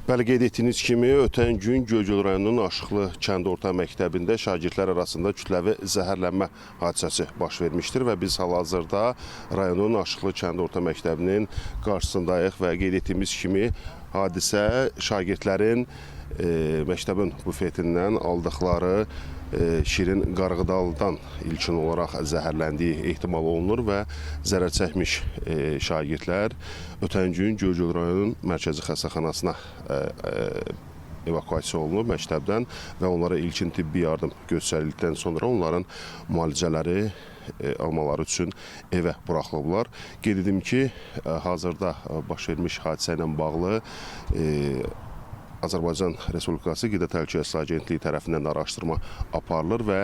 Bəli, qeyd etdiyiniz kimi, ötən gün Göygöl rayonunun Aşıqlı kənd orta məktəbində şagirdlər arasında kütləvi zəhərlənmə hadisəsi baş vermişdir və biz hal-hazırda rayonun Aşıqlı kənd orta məktəbinin qarşısındayıq və qeyd etdiyimiz kimi hadisə şagirdlərin məktəbin bufetindən aldıqları şirin qarğıdaldan ilkin olaraq zəhərləndiyi ehtimal olunur və zərər çəkmiş şagirdlər ötən gün Göygöl rayonunun mərkəzi xəstəxanasına evakuasiya olunub məktəbdən və onlara ilkin tibbi yardım göstərildikdən sonra onların müalicələri almaları üçün evə buraxılıblar. Qeyd edim ki, hazırda baş vermiş hadisə ilə bağlı Azərbaycan Respublikası Qida Təhlükəsizliyi Agentliyi tərəfindən araşdırma aparılır və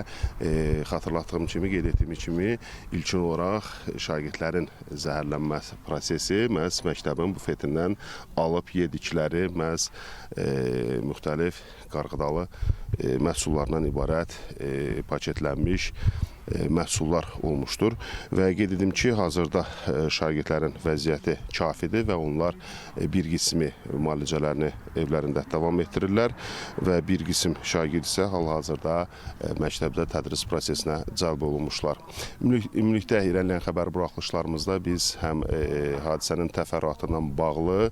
xatırlatdığım kimi, qeyd etdiyim kimi ilkin olaraq şagirdlərin zəhərlənmə prosesi məhz məktəbin bufetindən alıb yedikləri məhz müxtəlif qarğıdalı məhsullarından ibarət paketlənmiş məhsullar olmuşdur və qeyd edim ki, hazırda şagirdlərin vəziyyəti kafidir və onlar bir qismi müalicələrini evlərində davam etdirirlər və bir qism şagird isə hal-hazırda məktəbdə tədris prosesinə cəlb olunmuşlar. Ümumilikdə irəliləyən xəbər buraxılışlarımızda biz həm hadisənin təfərrüatından bağlı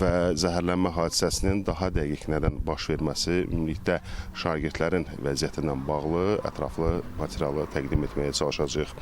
və zəhərlənmə hadisəsinin daha dəqiq nədən baş verməsi, ümumilikdə şagirdlərin vəziyyətindən bağlı ətraflı materialı təqdim etməyə çalışacağıq.